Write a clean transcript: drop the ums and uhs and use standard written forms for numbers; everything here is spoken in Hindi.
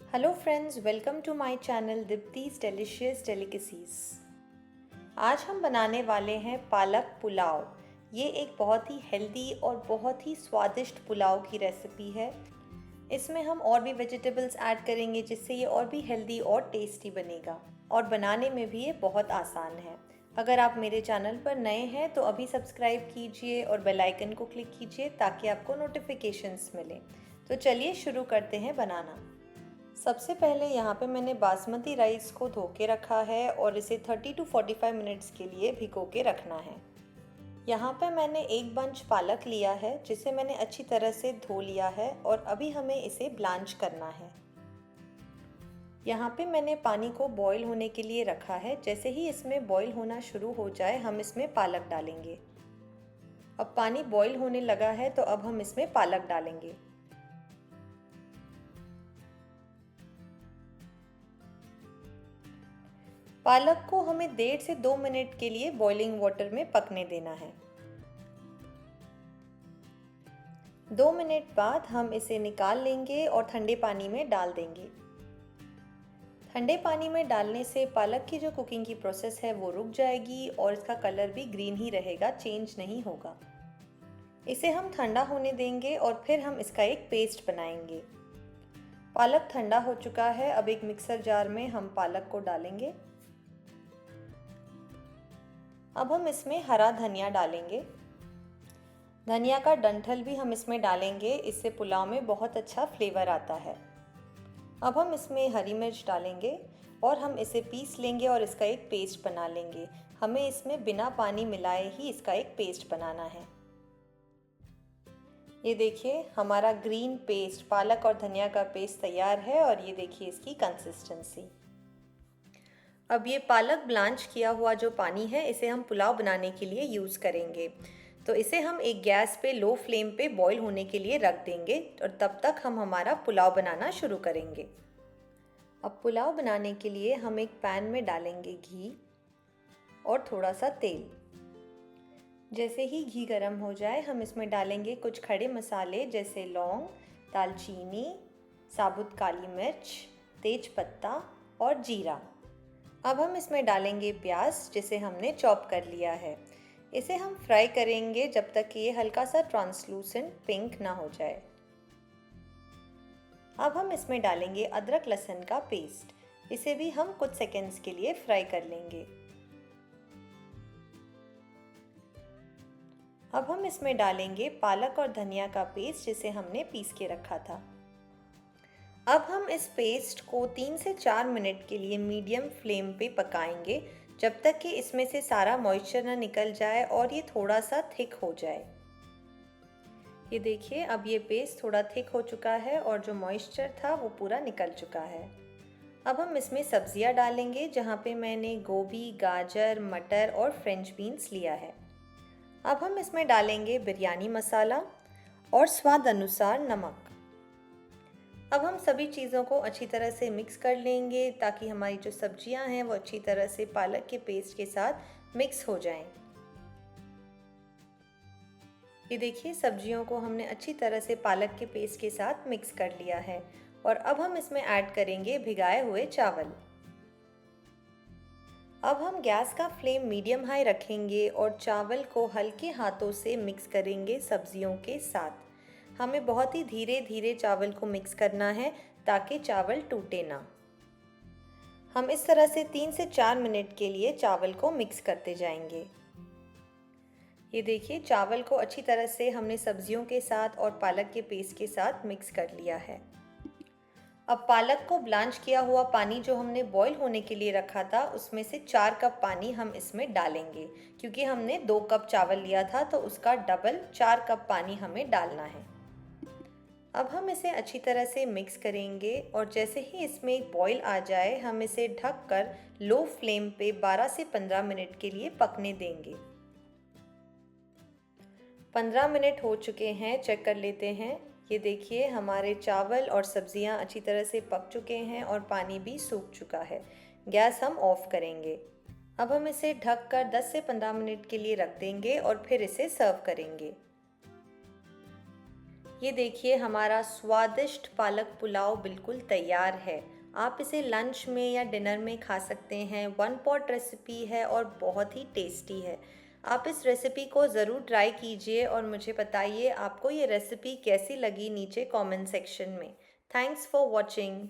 Hello friends, welcome to my channel Deepti's delicious delicacies. आज हम बनाने वाले हैं पालक पुलाव। ये एक बहुत ही हेल्दी और बहुत ही स्वादिष्ट पुलाव की रेसिपी है। इसमें हम और भी वेजिटेबल्स ऐड करेंगे जिससे ये और भी हेल्दी और टेस्टी बनेगा, और बनाने में भी ये बहुत आसान है। अगर आप मेरे चैनल पर नए हैं तो अभी सब्सक्राइब कीजिए और बेल आइकन को क्लिक कीजिए ताकि आपको नोटिफिकेशंस मिलें। तो चलिए शुरू करते हैं बनाना। सबसे पहले यहाँ पे मैंने बासमती राइस को धो के रखा है और इसे 30 टू 45 मिनट्स के लिए भिगो के रखना है। यहाँ पे मैंने एक बंच पालक लिया है जिसे मैंने अच्छी तरह से धो लिया है और अभी हमें इसे ब्लांच करना है। यहाँ पे मैंने पानी को बॉईल होने के लिए रखा है। जैसे ही इसमें बॉईल होना शुरू हो जाए हम इसमें पालक डालेंगे। अब पानी बॉईल होने लगा है तो अब हम इसमें पालक डालेंगे। पालक को हमें 1.5 से 2 मिनट के लिए बॉइलिंग वाटर में पकने देना है। 2 मिनट बाद हम इसे निकाल लेंगे और ठंडे पानी में डाल देंगे। ठंडे पानी में डालने से पालक की जो कुकिंग की प्रोसेस है वो रुक जाएगी और इसका कलर भी ग्रीन ही रहेगा, चेंज नहीं होगा। इसे हम ठंडा होने देंगे और फिर हम इसका एक पेस्ट बनाएंगे। पालक ठंडा हो चुका है। अब एक मिक्सर जार में हम पालक को डालेंगे। अब हम इसमें हरा धनिया डालेंगे। धनिया का डंठल भी हम इसमें डालेंगे, इससे पुलाव में बहुत अच्छा फ्लेवर आता है। अब हम इसमें हरी मिर्च डालेंगे और हम इसे पीस लेंगे और इसका एक पेस्ट बना लेंगे। हमें इसमें बिना पानी मिलाए ही इसका एक पेस्ट बनाना है। ये देखिए, हमारा ग्रीन पेस्ट, पालक और धनिया का पेस्ट तैयार है और ये देखिए इसकी कंसिस्टेंसी। अब ये पालक ब्लांच किया हुआ जो पानी है इसे हम पुलाव बनाने के लिए यूज़ करेंगे। तो इसे हम एक गैस पे लो फ्लेम पे बॉईल होने के लिए रख देंगे और तब तक हम हमारा पुलाव बनाना शुरू करेंगे। अब पुलाव बनाने के लिए हम एक पैन में डालेंगे घी और थोड़ा सा तेल। जैसे ही घी गर्म हो जाए हम इसमें डालेंगे कुछ खड़े मसाले जैसे लौंग, दालचीनी, साबुत काली मिर्च, तेज पत्ता और जीरा। अब हम इसमें डालेंगे प्याज जिसे हमने चॉप कर लिया है। इसे हम फ्राई करेंगे जब तक कि ये हल्का सा ट्रांसलूसेंट पिंक ना हो जाए। अब हम इसमें डालेंगे अदरक लहसुन का पेस्ट। इसे भी हम कुछ सेकंड्स के लिए फ्राई कर लेंगे। अब हम इसमें डालेंगे पालक और धनिया का पेस्ट जिसे हमने पीस के रखा था। अब हम इस पेस्ट को 3 से 4 मिनट के लिए मीडियम फ्लेम पे पकाएंगे जब तक कि इसमें से सारा मॉइस्चर ना निकल जाए और ये थोड़ा सा थिक हो जाए। ये देखिए, अब ये पेस्ट थोड़ा थिक हो चुका है और जो मॉइस्चर था वो पूरा निकल चुका है। अब हम इसमें सब्जियां डालेंगे जहाँ पे मैंने गोभी, गाजर, मटर और फ्रेंच बीन्स लिया है। अब हम इसमें डालेंगे बिरयानी मसाला और स्वाद अनुसार नमक। अब हम सभी चीज़ों को अच्छी तरह से मिक्स कर लेंगे ताकि हमारी जो सब्जियां हैं वो अच्छी तरह से पालक के पेस्ट के साथ मिक्स हो जाएं। ये देखिए, सब्जियों को हमने अच्छी तरह से पालक के पेस्ट के साथ मिक्स कर लिया है और अब हम इसमें ऐड करेंगे भिगाए हुए चावल। अब हम गैस का फ्लेम मीडियम हाई रखेंगे और चावल को हल्के हाथों से मिक्स करेंगे सब्जियों के साथ। हमें बहुत ही धीरे धीरे चावल को मिक्स करना है ताकि चावल टूटे ना। हम इस तरह से 3 से 4 मिनट के लिए चावल को मिक्स करते जाएंगे। ये देखिए, चावल को अच्छी तरह से हमने सब्जियों के साथ और पालक के पेस्ट के साथ मिक्स कर लिया है। अब पालक को ब्लांच किया हुआ पानी जो हमने बॉईल होने के लिए रखा था उसमें से 4 कप पानी हम इसमें डालेंगे, क्योंकि हमने 2 कप चावल लिया था तो उसका डबल 4 कप पानी हमें डालना है। अब हम इसे अच्छी तरह से मिक्स करेंगे और जैसे ही इसमें एक बॉईल आ जाए हम इसे ढककर लो फ्लेम पे 12 से 15 मिनट के लिए पकने देंगे। 15 मिनट हो चुके हैं, चेक कर लेते हैं। ये देखिए, हमारे चावल और सब्जियां अच्छी तरह से पक चुके हैं और पानी भी सूख चुका है। गैस हम ऑफ करेंगे। अब हम इसे ढककर 10 से 15 मिनट के लिए रख देंगे और फिर इसे सर्व करेंगे। ये देखिए हमारा स्वादिष्ट पालक पुलाव बिल्कुल तैयार है। आप इसे लंच में या डिनर में खा सकते हैं। वन पॉट रेसिपी है और बहुत ही टेस्टी है। आप इस रेसिपी को ज़रूर ट्राई कीजिए और मुझे बताइए आपको ये रेसिपी कैसी लगी नीचे कमेंट सेक्शन में। Thanks for watching.